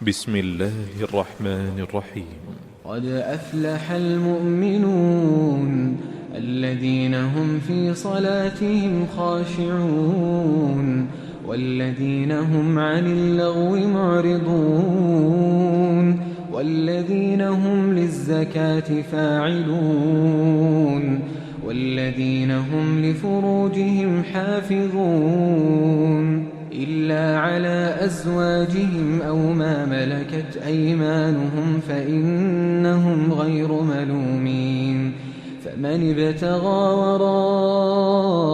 بسم الله الرحمن الرحيم. قد أفلح المؤمنون الذين هم في صلاتهم خاشعون والذين هم عن اللغو معرضون والذين هم للزكاة فاعلون والذين هم لفروجهم حافظون إلا على أزواجهم أو ما ملكت أيمانهم فإنهم غير ملومين فمن ابتغى وراء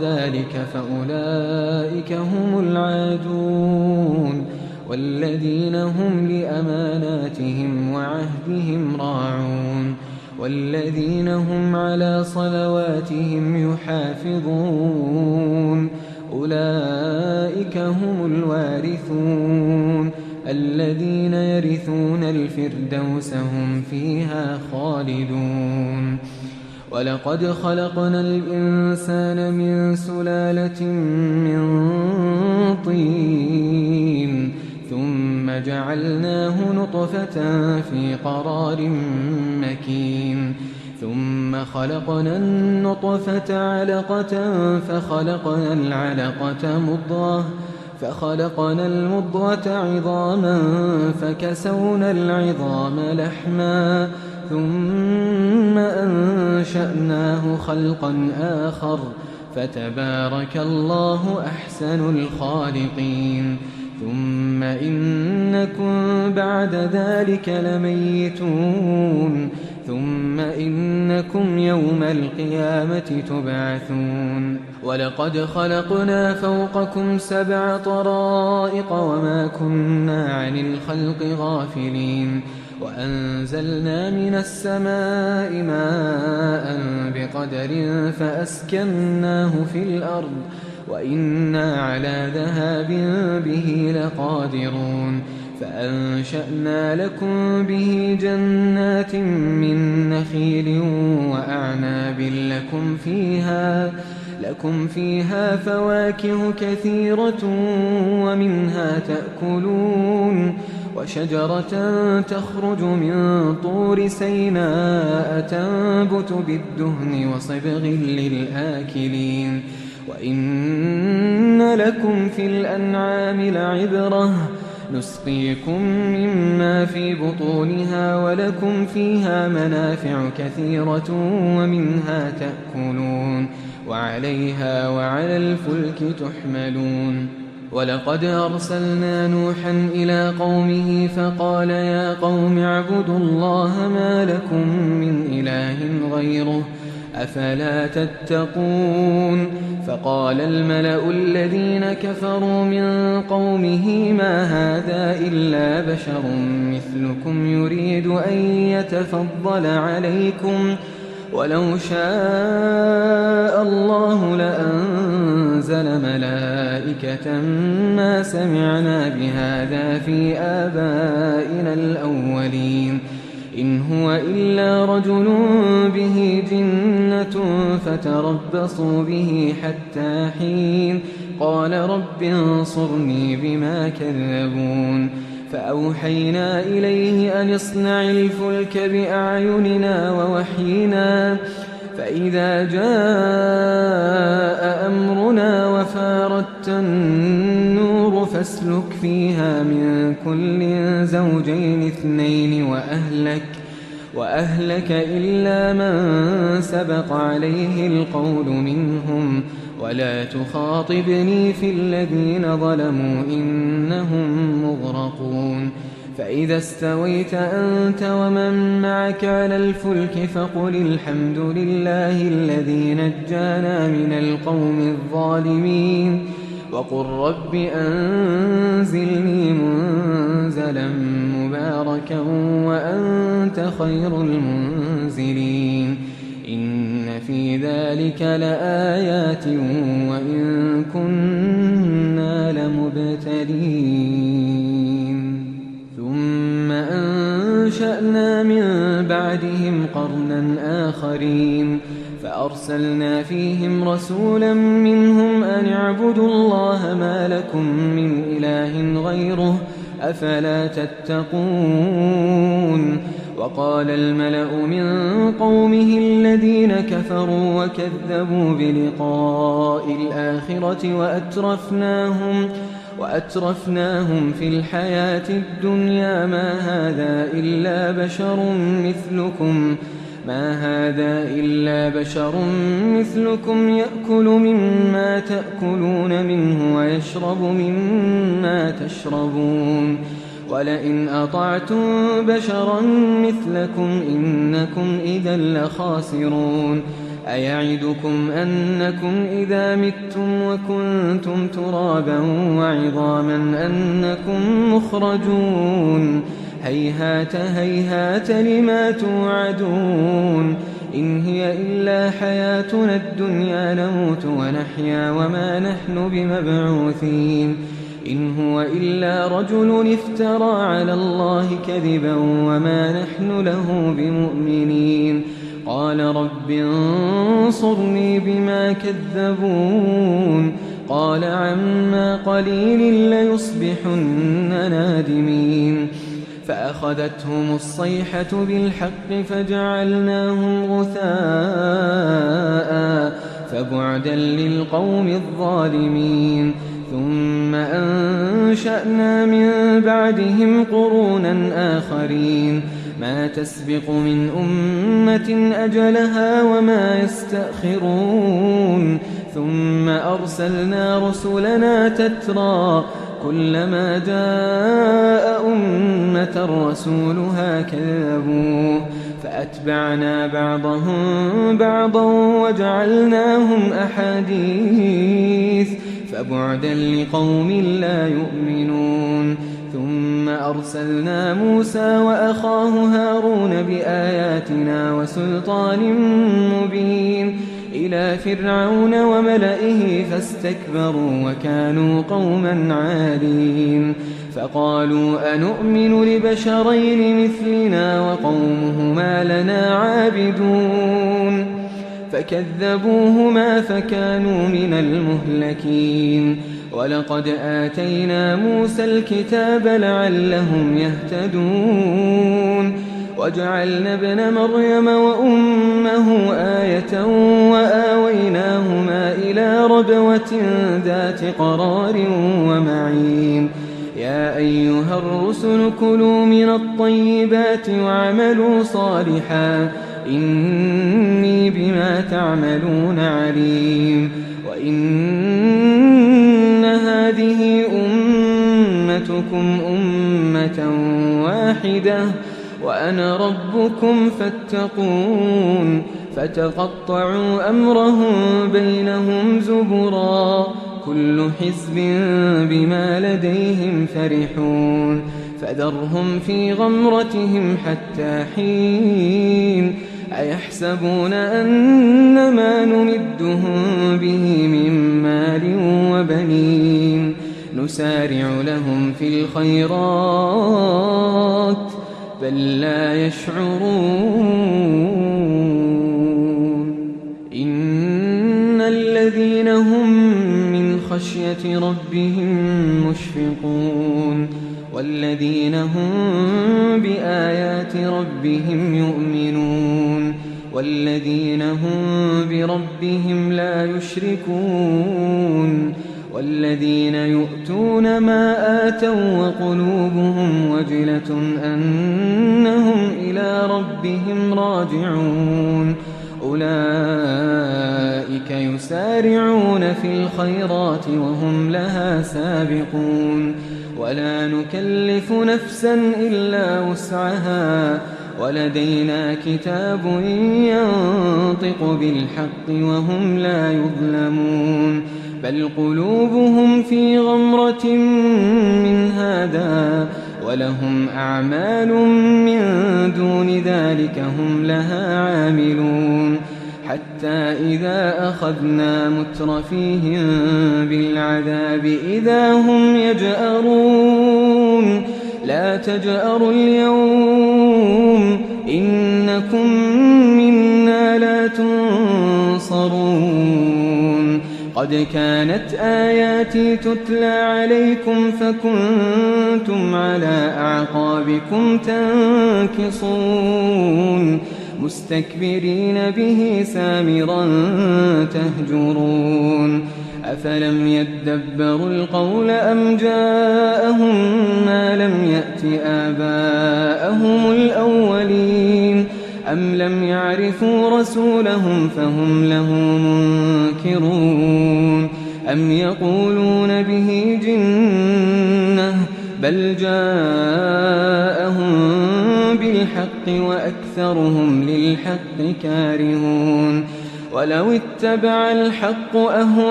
ذلك فأولئك هم العادون والذين هم لأماناتهم وعهدهم راعون والذين هم على صلواتهم يحافظون أولئك هم الوارثون الذين يرثون الفردوس هم فيها خالدون ولقد خلقنا الإنسان من سلالة من طين ثم جعلناه نطفة في قرار مكين ثم خلقنا النطفة علقة فخلقنا العلقة مضغة فخلقنا المضغة عظاما فكسونا العظام لحما ثم أنشأناه خلقا آخر فتبارك الله أحسن الخالقين ثم إنكم بعد ذلك لميتون ثم إنكم يوم القيامة تبعثون ولقد خلقنا فوقكم 7 طرائق وما كنا عن الخلق غافلين وأنزلنا من السماء ماء بقدر فأسكناه في الأرض وإنا على ذهاب به لقادرون فأنشأنا لكم به جنات من نخيل وأعناب لكم فيها فواكه كثيرة ومنها تأكلون وشجرة تخرج من طور سيناء تنبت بالدهن وصبغ للآكلين وإن لكم في الأنعام لعبرة نسقيكم مما في بطونها ولكم فيها منافع كثيرة ومنها تأكلون وعليها وعلى الفلك تحملون ولقد أرسلنا نوحا إلى قومه فقال يا قوم اعبدوا الله ما لكم من إله غيره أفلا تتقون فقال الملأ الذين كفروا من قومه ما هذا إلا بشر مثلكم يريد أن يتفضل عليكم ولو شاء الله لأنزل ملائكة ما سمعنا بهذا في آبائنا الأولين إن هو إلا رجل به جنة فتربصوا به حتى حين قال رب انصرني بما كذبون فأوحينا إليه أن اصنع الفلك بأعيننا ووحينا فإذا جاء أمرنا وفاردت النور فاسلك فيها من كل زوجين 2 وأهلك إلا من سبق عليه القول منهم ولا تخاطبني في الذين ظلموا إنهم مغرقون فإذا استويت أنت ومن معك على الفلك فقل الحمد لله الذي نجانا من القوم الظالمين وقل رب أنزلني منزلا مباركا وأنت خير المنزلين إن في ذلك لآيات وإن كنا لمبتلين ثم أنشأنا من بعدهم قرنا آخرين فأرسلنا فيهم رسولا منهم أن اعبدوا الله ما لكم من إله غيره أفلا تتقون وقال الملأ من قومه الذين كفروا وكذبوا بلقاء الآخرة وأترفناهم في الحياة الدنيا ما هذا إلا بشر مثلكم يأكل مما تأكلون منه ويشرب مما تشربون ولئن أطعتم بشرا مثلكم إنكم إذا لخاسرون أيعدكم أنكم إذا متم وكنتم ترابا وعظاما أنكم مخرجون هيهات هيهات لما توعدون إن هي إلا حياتنا الدنيا نموت ونحيا وما نحن بمبعوثين إن هو إلا رجل افترى على الله كذبا وما نحن له بمؤمنين قال رب انصرني بما كذبون قال عما قليل ليصبحن نادمين فأخذتهم الصيحة بالحق فجعلناهم غثاء فبعدا للقوم الظالمين ثم أنشأنا من بعدهم قرونا آخرين ما تسبق من أمة أجلها وما يستأخرون ثم أرسلنا رسلنا تترى كلما جاء أمة رسولها كذبوه فأتبعنا بعضهم بعضا وجعلناهم أحاديث فبعدا لقوم لا يؤمنون ثم أرسلنا موسى وأخاه هارون بآياتنا وسلطان مبين إلى فرعون وملئه فاستكبروا وكانوا قوما عالين فقالوا أنؤمن لبشرين مثلنا وقومهما لنا عابدون فكذبوهما فكانوا من المهلكين ولقد آتينا موسى الكتاب لعلهم يهتدون وجعلنا ابن مريم وأمه آية وآويناهما إلى ربوة ذات قرار ومعين يا أيها الرسل كلوا من الطيبات واعملوا صالحا إني بما تعملون عليم وإن هذه أمتكم أمة واحدة وأنا ربكم فاتقون فتقطعوا أمرهم بينهم زبرا كل حزب بما لديهم فرحون فذرهم في غمرتهم حتى حين أيحسبون أن ما نمدهم به من مال وبنين نسارع لهم في الخيرات بل لا يشعرون إن الذين هم من خشية ربهم مشفقون والذين هم بآيات ربهم يؤمنون والذين هم بربهم لا يشركون والذين يؤتون ما آتوا وقلوبهم وجلة أنهم إلى ربهم راجعون أولئك يسارعون في الخيرات وهم لها سابقون ولا نكلف نفسا إلا وسعها ولدينا كتاب ينطق بالحق وهم لا يظلمون بل قلوبهم في غمرة من هذا ولهم أعمال من دون ذلك هم لها عاملون حتى إذا أخذنا مترفيهم بالعذاب إذا هم يجأرون لا تجأروا اليوم إنكم منا لا تنصرون قد كانت آياتي تتلى عليكم فكنتم على أعقابكم تنكصون مستكبرين به سامرا تهجرون أفلم يدبروا القول أم جاءهم ما لم يأت آباءهم الأولين أم لم يعرفوا رسولهم فهم له منكرون أم يقولون به جنة بل جاءهم بالحق وأكثرهم للحق كارهون ولو اتبع الحق أهواءهم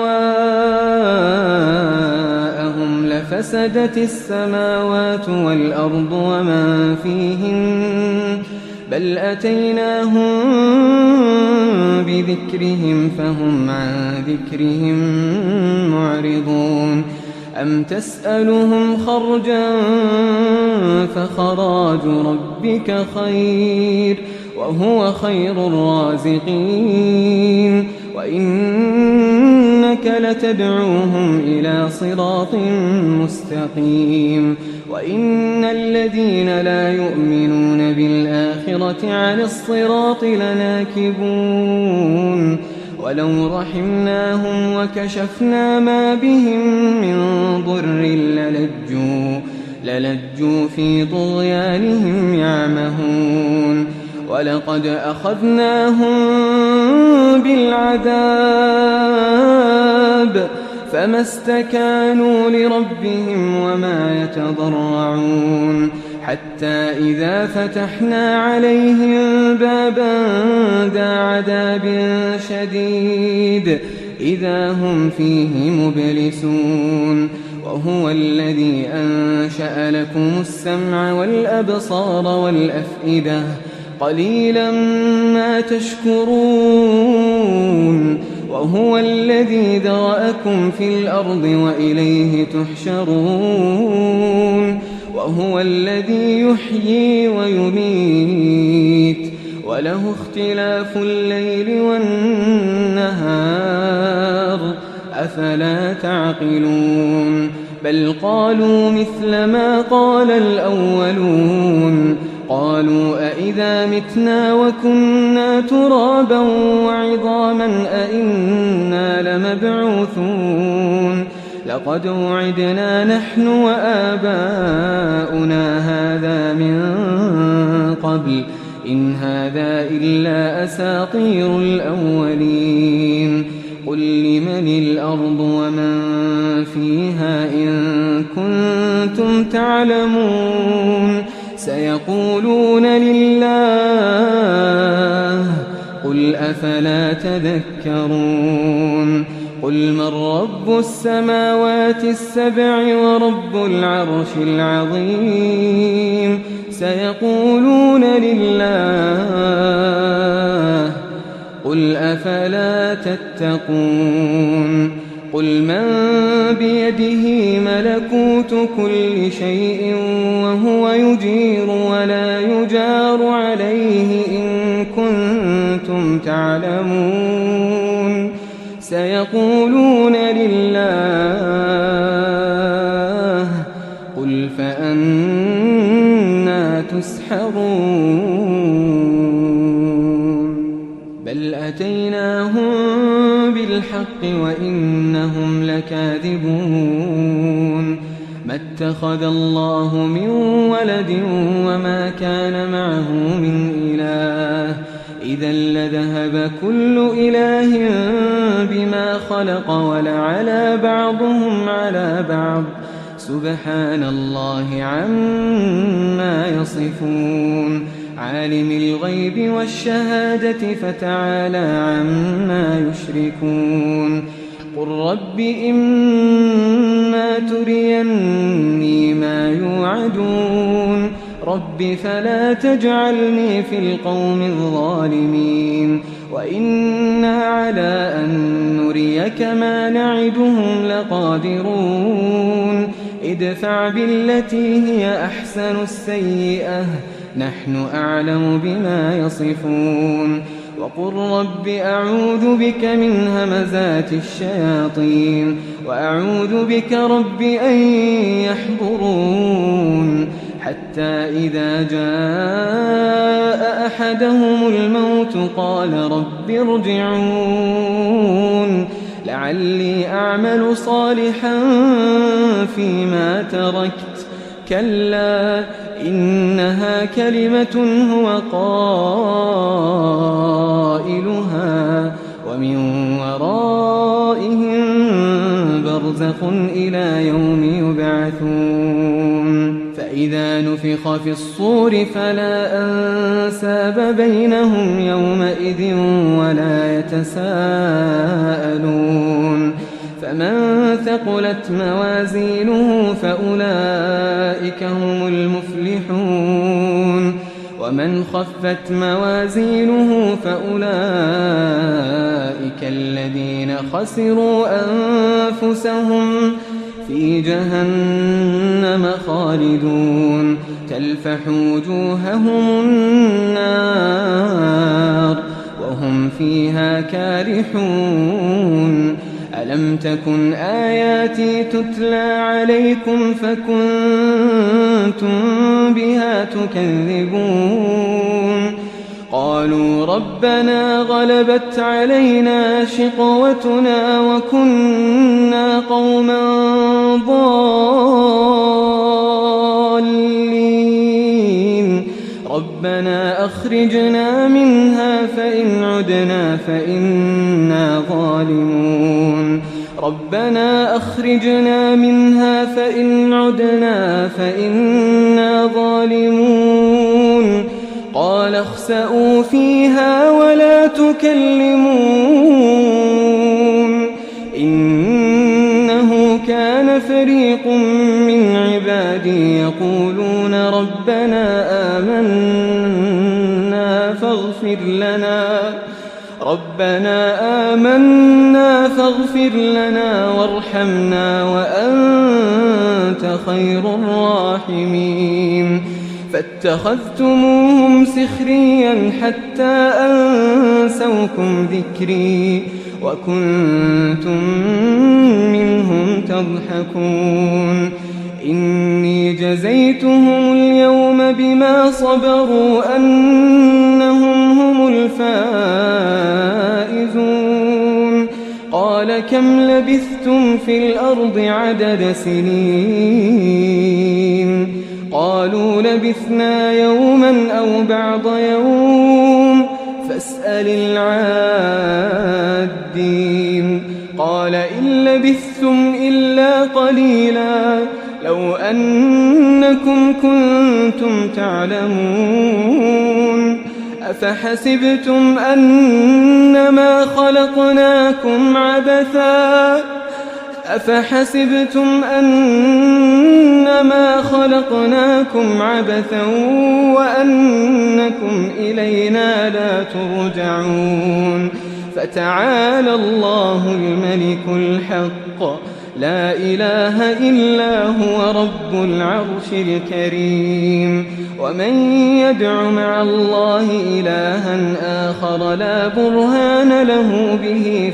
لفسدت السماوات والأرض ومن فيهن بل أتيناهم بذكرهم فهم عن ذكرهم معرضون أم تسألهم خرجا فخراج ربك خير وهو خير الرازقين وإنك لتدعوهم إلى صراط مستقيم وإن الذين لا يؤمنون بالآخرة عن الصراط لناكبون ولو رحمناهم وكشفنا ما بهم من ضر للجوا في طغيانهم يعمهون ولقد أخذناهم بالعذاب فما استكانوا لربهم وما يتضرعون حتى إذا فتحنا عليهم بابا ذا عذاب شديد إذا هم فيه مبلسون وهو الذي أنشأ لكم السمع والأبصار والأفئدة قليلا ما تشكرون وهو الذي ذرأكم في الأرض وإليه تحشرون وهو الذي يحيي ويميت وله اختلاف الليل والنهار أفلا تعقلون بل قالوا مثل ما قال الأولون قالوا أئذا متنا وكنا ترابا وعظاما أئنا لمبعوثون لقد وعدنا نحن وآباؤنا هذا من قبل إن هذا إلا أساطير الأولين قل لمن الأرض ومن فيها إن كنتم تعلمون سيقولون لله قل أفلا تذكرون قل من رب السماوات السبع ورب العرش العظيم سيقولون لله قل أفلا تتقون قل من بيده ملكوت كل شيء وهو يجير ولا يجار عليه إن كنتم تعلمون سيقولون لله قل فأنى تسحرون بل أتيناهم بالحق وإنهم لكاذبون ما اتخذ الله من ولد وما كان معه من إله إذا لذهب كل إله بما خلق ولعلى بعضهم على بعض سبحان الله عما يصفون عالم الغيب والشهادة فتعالى عما يشركون قل رب إما تريني ما يوعدون رب فلا تجعلني في القوم الظالمين وإنا على أن نريك ما نعدهم لقادرون ادفع بالتي هي أحسن السيئة نحن أعلم بما يصفون وقل رب أعوذ بك من همزات الشياطين وأعوذ بك رب أن يحضرون حتى إذا جاء أحدهم الموت قال رب ارجعون لعلي أعمل صالحا فيما تركت كلا إنها كلمة هو قائلها ومن ورائهم برزخ إلى يوم يبعثون فإذا نفخ في الصور فلا أنساب بينهم يومئذ ولا يتساءلون فمن ثقلت موازينه فأولئك هم المفلحون ومن خفت موازينه فأولئك الذين خسروا أنفسهم في جهنم خالدون تلفح وجوههم النار وهم فيها كالحون ألم تكن آياتي تتلى عليكم فكنتم بها تكذبون قالوا ربنا غلبت علينا شقوتنا وكنا قوما ضالين ربنا أخرجنا منها فإن عدنا فإنا ظالمون ربنا أخرجنا منها فإن عدنا فإنا ظالمون قال اخسئوا فيها ولا تكلمون إنه كان فريق من عبادي يقولون ربنا آمنا فاغفر لنا وارحمنا وأنت خير الراحمين فاتخذتموهم سخريا حتى أنسوكم ذكري وكنتم منهم تضحكون إني جزيتهم اليوم بما صبروا أنهم هم الفائزون قال كم لبثتم في الأرض عدد سنين قالوا لبثنا يوما أو بعض يوم فاسأل العادين قال إن لبثتم إلا قليلا لو أنكم كنتم تعلمون أفحسبتم أنما خلقناكم عبثا وأنكم إلينا لا ترجعون فتعالى الله الملك الحق لا إله إلا هو رب العرش الكريم ومن يدع مع الله إلها آخر لا برهان له به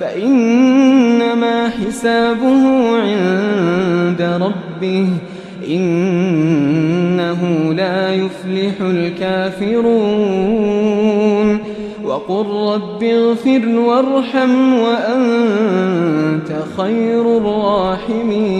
فإنما حسابه عند ربه إنه لا يفلح الكافرون وقل رب اغفر وارحم وأنت خير الراحمين